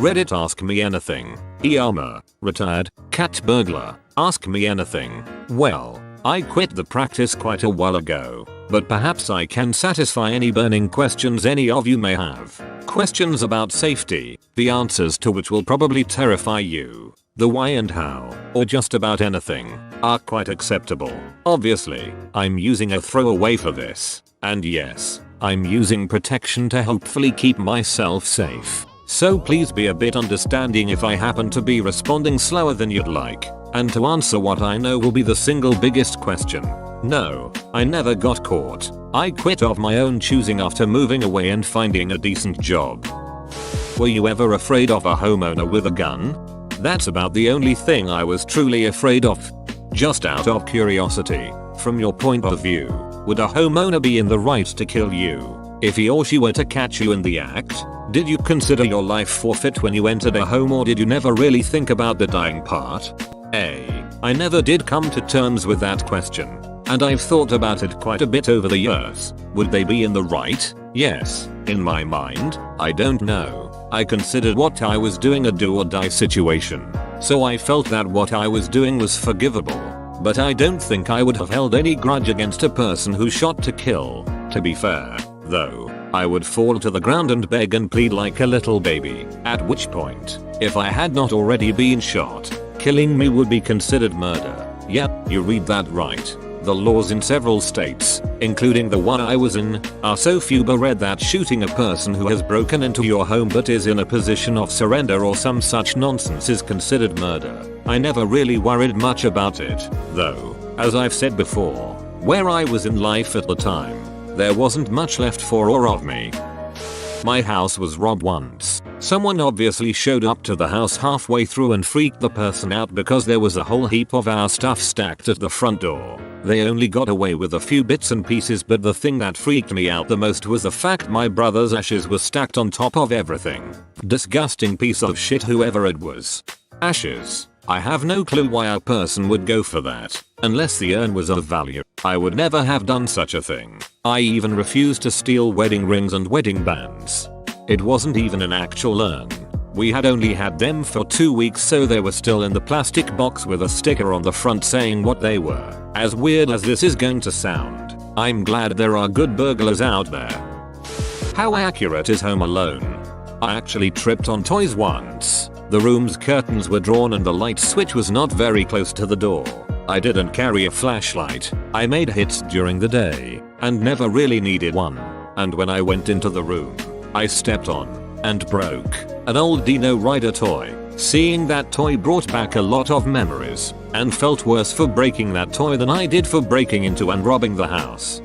Reddit Ask Me Anything. Iyama, retired, cat burglar, ask me anything. Well, I quit the practice quite a while ago, but perhaps I can satisfy any burning questions any of you may have. Questions about safety, the answers to which will probably terrify you. The why and how, or just about anything, are quite acceptable. Obviously, I'm using a throwaway for this, and yes, I'm using protection to hopefully keep myself safe. So please be a bit understanding if I happen to be responding slower than you'd like. And to answer what I know will be the single biggest question. No, I never got caught. I quit of my own choosing after moving away and finding a decent job. Were you ever afraid of a homeowner with a gun? That's about the only thing I was truly afraid of. Just out of curiosity, from your point of view, would a homeowner be in the right to kill you if he or she were to catch you in the act? Did you consider your life forfeit when you entered a home, or did you never really think about the dying part? I never did come to terms with that question, and I've thought about it quite a bit over the years. Would they be in the right? Yes, in my mind, I don't know. I considered what I was doing a do or die situation, so I felt that what I was doing was forgivable. But I don't think I would have held any grudge against a person who shot to kill. To be fair, though, I would fall to the ground and beg and plead like a little baby, at which point, if I had not already been shot, killing me would be considered murder. Yep, you read that right. The laws in several states, including the one I was in, are so few-read that shooting a person who has broken into your home but is in a position of surrender or some such nonsense is considered murder. I never really worried much about it, though, as I've said before, where I was in life at the time, there wasn't much left for or of me. My house was robbed once. Someone obviously showed up to the house halfway through and freaked the person out because there was a whole heap of our stuff stacked at the front door. They only got away with a few bits and pieces, but the thing that freaked me out the most was the fact my brother's ashes were stacked on top of everything. Disgusting piece of shit, whoever it was. Ashes. I have no clue why a person would go for that, unless the urn was of value. I would never have done such a thing. I even refused to steal wedding rings and wedding bands. It wasn't even an actual urn. We had only had them for 2 weeks, so they were still in the plastic box with a sticker on the front saying what they were. As weird as this is going to sound, I'm glad there are good burglars out there. How accurate is Home Alone? I actually tripped on toys once. The room's curtains were drawn and the light switch was not very close to the door. I didn't carry a flashlight. I made hits during the day and never really needed one. And when I went into the room, I stepped on and broke an old Dino Rider toy. Seeing that toy brought back a lot of memories and felt worse for breaking that toy than I did for breaking into and robbing the house.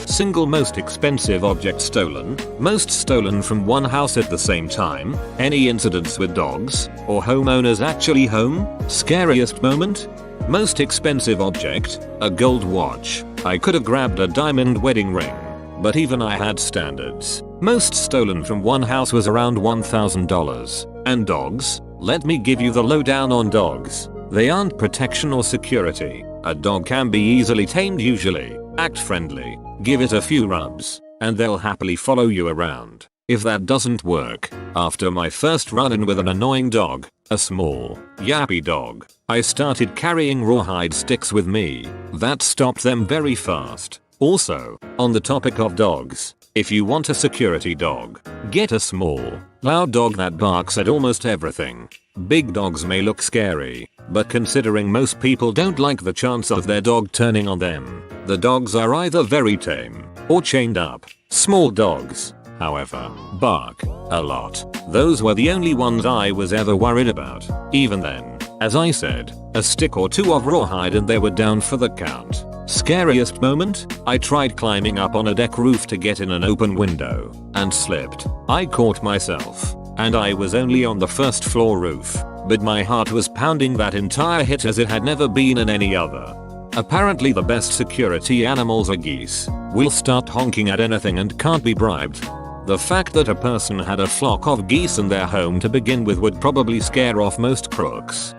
Single most expensive object stolen, most stolen from one house at the same time, any incidents with dogs or homeowners actually home, scariest moment? Most expensive object, a gold watch. I could have grabbed a diamond wedding ring, but even I had standards. Most stolen from one house was around $1,000. And dogs? Let me give you the lowdown on dogs. They aren't protection or security. A dog can be easily tamed usually. Act friendly, give it a few rubs, and they'll happily follow you around. If that doesn't work, after my first run-in with an annoying dog, a small, yappy dog, I started carrying rawhide sticks with me. That stopped them very fast. Also, on the topic of dogs, if you want a security dog, get a small, loud dog that barks at almost everything. Big dogs may look scary, but considering most people don't like the chance of their dog turning on them, the dogs are either very tame or chained up. Small dogs, however, bark a lot. Those were the only ones I was ever worried about. Even then, as I said, a stick or two of rawhide and they were down for the count. Scariest moment? I tried climbing up on a deck roof to get in an open window and slipped. I caught myself, and I was only on the first floor roof, but my heart was pounding that entire hit as it had never been in any other. Apparently the best security animals are geese. Will start honking at anything and can't be bribed. The fact that a person had a flock of geese in their home to begin with would probably scare off most crooks.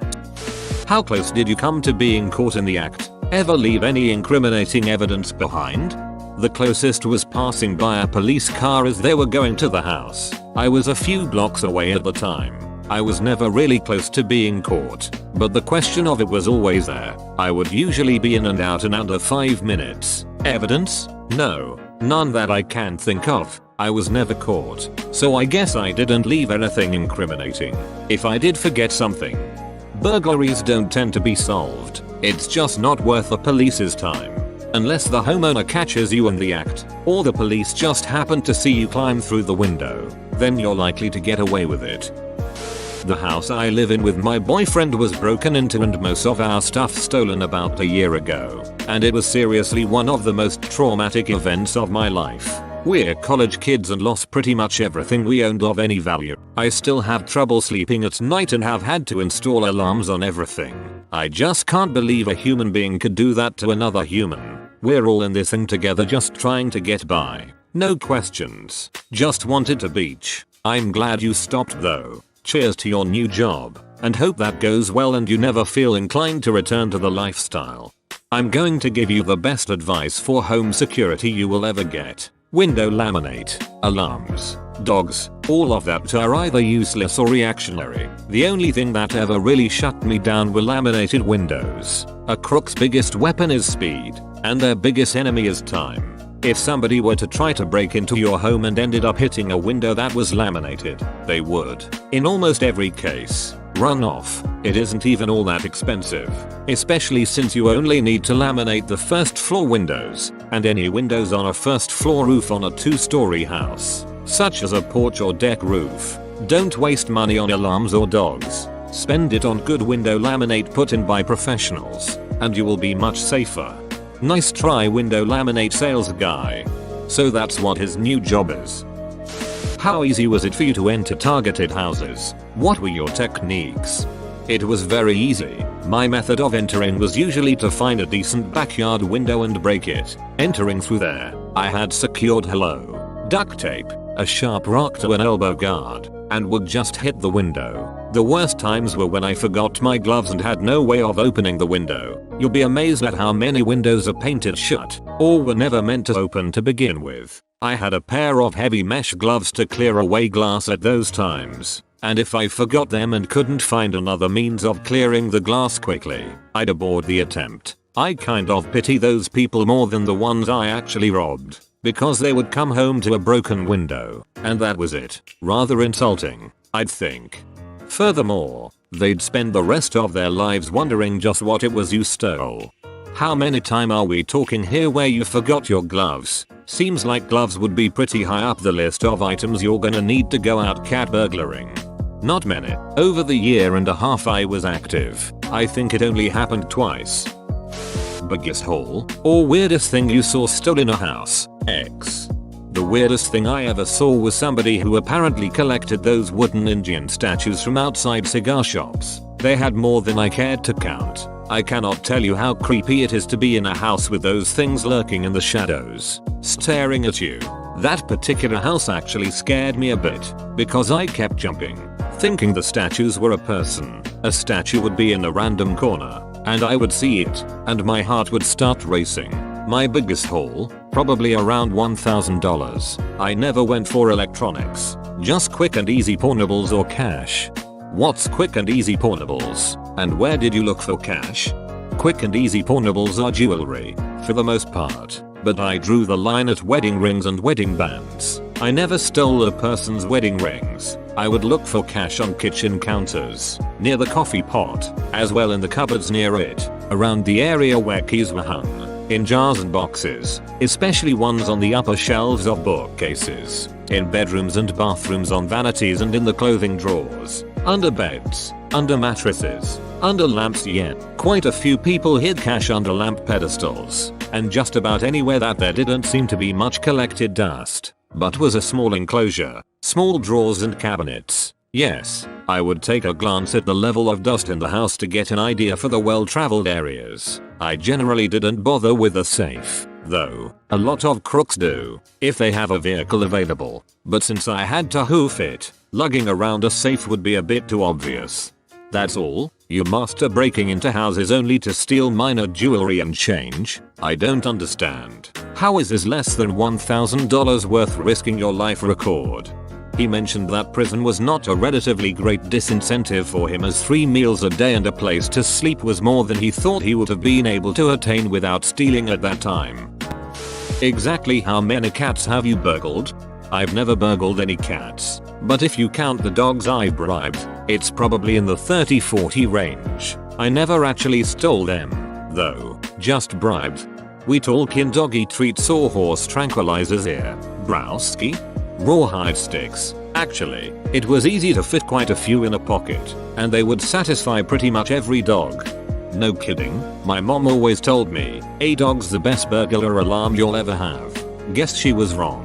How close did you come to being caught in the act? Ever leave any incriminating evidence behind? The closest was passing by a police car as they were going to the house. I was a few blocks away at the time. I was never really close to being caught, but the question of it was always there. I would usually be in and out in under 5 minutes. Evidence? No, none that I can think of. I was never caught, so I guess I didn't leave anything incriminating. If I did forget something. Burglaries don't tend to be solved. It's just not worth the police's time. Unless the homeowner catches you in the act, or the police just happen to see you climb through the window, then you're likely to get away with it. The house I live in with my boyfriend was broken into and most of our stuff stolen about a year ago, and it was seriously one of the most traumatic events of my life. We're college kids and lost pretty much everything we owned of any value. I still have trouble sleeping at night and have had to install alarms on everything. I just can't believe a human being could do that to another human. We're all in this thing together just trying to get by. No questions. Just wanted to beach. I'm glad you stopped though. Cheers to your new job, and hope that goes well and you never feel inclined to return to the lifestyle. I'm going to give you the best advice for home security you will ever get. Window laminate, alarms, dogs, all of that are either useless or reactionary. The only thing that ever really shut me down were laminated windows. A crook's biggest weapon is speed, and their biggest enemy is time. If somebody were to try to break into your home and ended up hitting a window that was laminated, they would, in almost every case, run off. It isn't even all that expensive, especially since you only need to laminate the first floor windows, and any windows on a first floor roof on a 2-story house, such as a porch or deck roof. Don't waste money on alarms or dogs. Spend it on good window laminate put in by professionals, and you will be much safer. Nice try, window laminate sales guy. So that's what his new job is. How easy was it for you to enter targeted houses? What were your techniques? It was very easy. My method of entering was usually to find a decent backyard window and break it. Entering through there, I had secured duct tape, a sharp rock to an elbow guard, and would just hit the window. The worst times were when I forgot my gloves and had no way of opening the window. You'll be amazed at how many windows are painted shut, or were never meant to open to begin with. I had a pair of heavy mesh gloves to clear away glass at those times, and if I forgot them and couldn't find another means of clearing the glass quickly, I'd abort the attempt. I kind of pity those people more than the ones I actually robbed, because they would come home to a broken window, and that was it. Rather insulting, I'd think. Furthermore, they'd spend the rest of their lives wondering just what it was you stole. How many times are we talking here where you forgot your gloves? Seems like gloves would be pretty high up the list of items you're gonna need to go out cat burglaring. Not many. Over the year and a half I was active, I think it only happened twice. Biggest haul or weirdest thing you saw stolen in a house? X. The weirdest thing I ever saw was somebody who apparently collected those wooden Indian statues from outside cigar shops. They had more than I cared to count. I cannot tell you how creepy it is to be in a house with those things lurking in the shadows, staring at you. That particular house actually scared me a bit, because I kept jumping, thinking the statues were a person. A statue would be in a random corner, and I would see it, and my heart would start racing. My biggest haul? Probably around $1,000. I never went for electronics, just quick and easy pornables or cash. What's quick and easy pornables, and where did you look for cash? Quick and easy pornables are jewelry, for the most part, but I drew the line at wedding rings and wedding bands. I never stole a person's wedding rings. I would look for cash on kitchen counters, near the coffee pot, as well in the cupboards near it, around the area where keys were hung, in jars and boxes, especially ones on the upper shelves of bookcases, in bedrooms and bathrooms, on vanities and in the clothing drawers, under beds, under mattresses, under lamps. Quite a few people hid cash under lamp pedestals, and just about anywhere that there didn't seem to be much collected dust, but was a small enclosure, small drawers and cabinets. Yes, I would take a glance at the level of dust in the house to get an idea for the well-traveled areas. I generally didn't bother with a safe, though. A lot of crooks do, if they have a vehicle available. But since I had to hoof it, lugging around a safe would be a bit too obvious. That's all. You master breaking into houses only to steal minor jewelry and change? I don't understand. How is this less than $1,000 worth risking your life record? He mentioned that prison was not a relatively great disincentive for him, as 3 meals a day and a place to sleep was more than he thought he would have been able to attain without stealing at that time. Exactly how many cats have you burgled? I've never burgled any cats, but if you count the dogs I bribed, it's probably in the 30-40 range. I never actually stole them, though, just bribed. We talkin' doggy treats or horse tranquilizers here, browski? Rawhide sticks. Actually, it was easy to fit quite a few in a pocket, and they would satisfy pretty much every dog. No kidding, my mom always told me, a dog's the best burglar alarm you'll ever have. Guess she was wrong.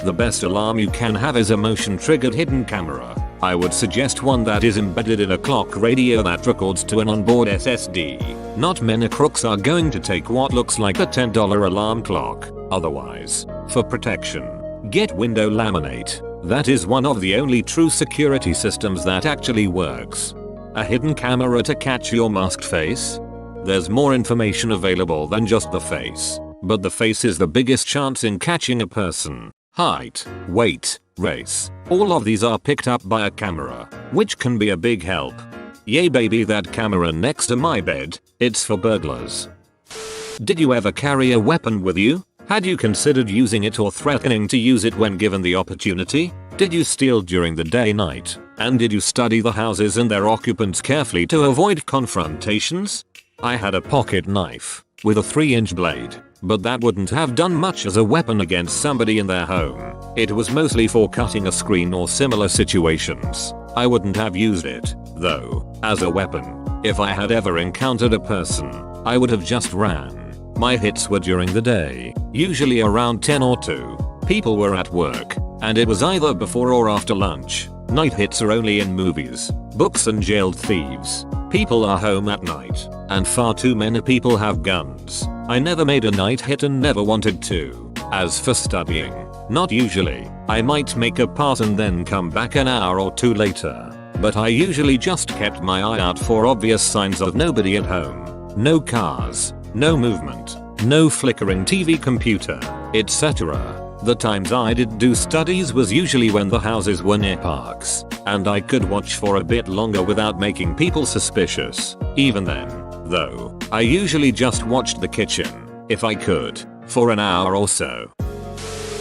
The best alarm you can have is a motion triggered hidden camera. I would suggest one that is embedded in a clock radio that records to an onboard SSD. Not many crooks are going to take what looks like a $10 alarm clock. Otherwise, for protection, get window laminate. That is one of the only true security systems that actually works. A hidden camera to catch your masked face? There's more information available than just the face, but the face is the biggest chance in catching a person. Height, weight, race, all of these are picked up by a camera, which can be a big help. Yay baby, that camera next to my bed, it's for burglars. Did you ever carry a weapon with you? Had you considered using it or threatening to use it when given the opportunity? Did you steal during the day-night? And did you study the houses and their occupants carefully to avoid confrontations? I had a pocket knife with a 3-inch blade, but that wouldn't have done much as a weapon against somebody in their home. It was mostly for cutting a screen or similar situations. I wouldn't have used it, though, as a weapon. If I had ever encountered a person, I would have just ran. My hits were during the day, usually around 10 or 2. People were at work, and it was either before or after lunch. Night hits are only in movies, books and jailed thieves. People are home at night, and far too many people have guns. I never made a night hit and never wanted to. As for studying, not usually. I might make a pass and then come back an hour or 2 later. But I usually just kept my eye out for obvious signs of nobody at home. No cars, no movement, no flickering TV, computer, etc. The times I did do studies was usually when the houses were near parks, and I could watch for a bit longer without making people suspicious. Even then, though, I usually just watched the kitchen, if I could, for an hour or so.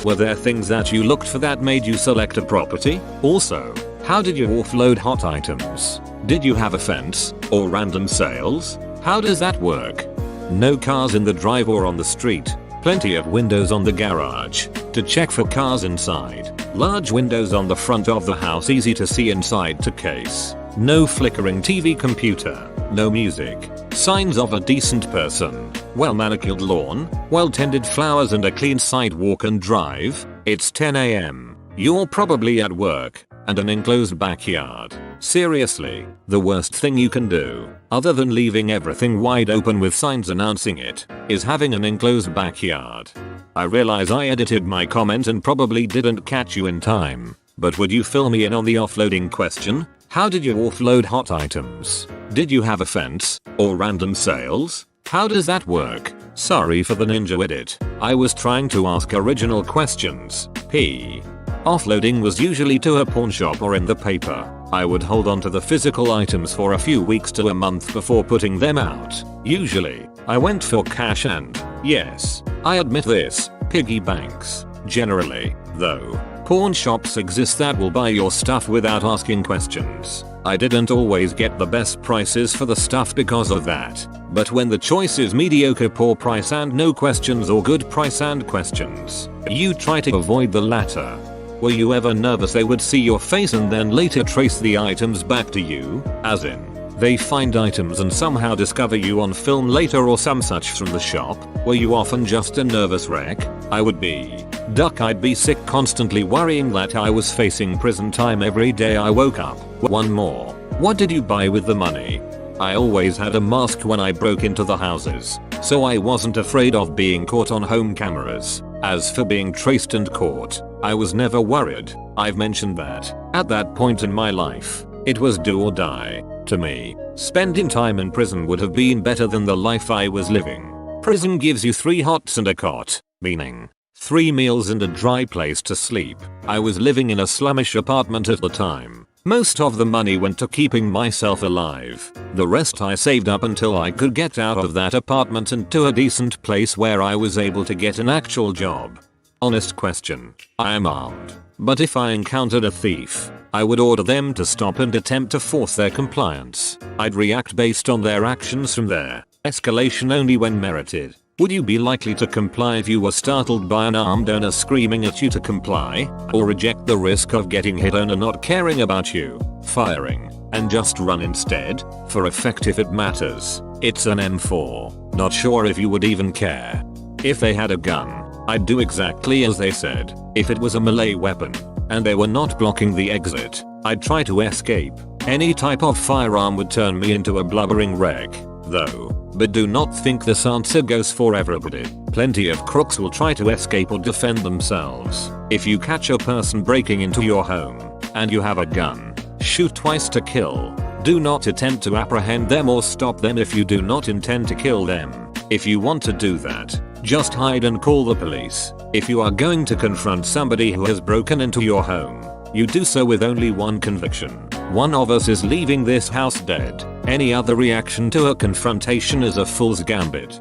Were there things that you looked for that made you select a property? Also, how did you offload hot items? Did you have a fence, or random sales? How does that work? No cars in the drive or on the street. Plenty of windows on the garage to check for cars inside. Large windows on the front of the house, easy to see inside to case. No flickering TV, computer. No music. Signs of a decent person. Well manicured lawn, well tended flowers and a clean sidewalk and drive. It's 10 AM. You're probably at work, and an enclosed backyard. Seriously, the worst thing you can do, other than leaving everything wide open with signs announcing it, is having an enclosed backyard. I realize I edited my comment and probably didn't catch you in time, but would you fill me in on the offloading question? How did you offload hot items? Did you have a fence, or random sales? How does that work? Sorry for the ninja edit. I was trying to ask original questions. P. Offloading was usually to a pawn shop or in the paper. I would hold on to the physical items for a few weeks to a month before putting them out. Usually, I went for cash and, yes, I admit this, piggy banks. Generally, though, pawn shops exist that will buy your stuff without asking questions. I didn't always get the best prices for the stuff because of that. But when the choice is mediocre poor price and no questions or good price and questions, you try to avoid the latter. Were you ever nervous they would see your face and then later trace the items back to you? As in, they find items and somehow discover you on film later or some such from the shop? Were you often just a nervous wreck? I would be. I'd be sick constantly worrying that I was facing prison time every day I woke up. One more. What did you buy with the money? I always had a mask when I broke into the houses, so I wasn't afraid of being caught on home cameras. As for being traced and caught, I was never worried. I've mentioned that. At that point in my life, it was do or die. To me, spending time in prison would have been better than the life I was living. Prison gives you 3 hots and a cot, meaning 3 meals and a dry place to sleep. I was living in a slummish apartment at the time. Most of the money went to keeping myself alive. The rest I saved up until I could get out of that apartment and to a decent place where I was able to get an actual job. Honest question. I am armed, but if I encountered a thief, I would order them to stop and attempt to force their compliance. I'd react based on their actions from there. Escalation only when merited. Would you be likely to comply if you were startled by an armed owner screaming at you to comply, or reject the risk of getting hit owner not caring about you, firing, and just run instead? For effect if it matters, it's an M4. Not sure if you would even care. If they had a gun, I'd do exactly as they said. If it was a melee weapon, and they were not blocking the exit, I'd try to escape. Any type of firearm would turn me into a blubbering wreck, though. But do not think this answer goes for everybody. Plenty of crooks will try to escape or defend themselves. If you catch a person breaking into your home, and you have a gun, shoot twice to kill. Do not attempt to apprehend them or stop them if you do not intend to kill them. If you want to do that, just hide and call the police. If you are going to confront somebody who has broken into your home, you do so with only one conviction. One of us is leaving this house dead. Any other reaction to a confrontation is a fool's gambit.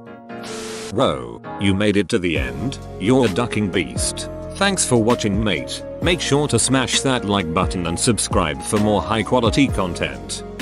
Whoa, you made it to the end? You're a ducking beast. Thanks for watching, mate. Make sure to smash that like button and subscribe for more high quality content.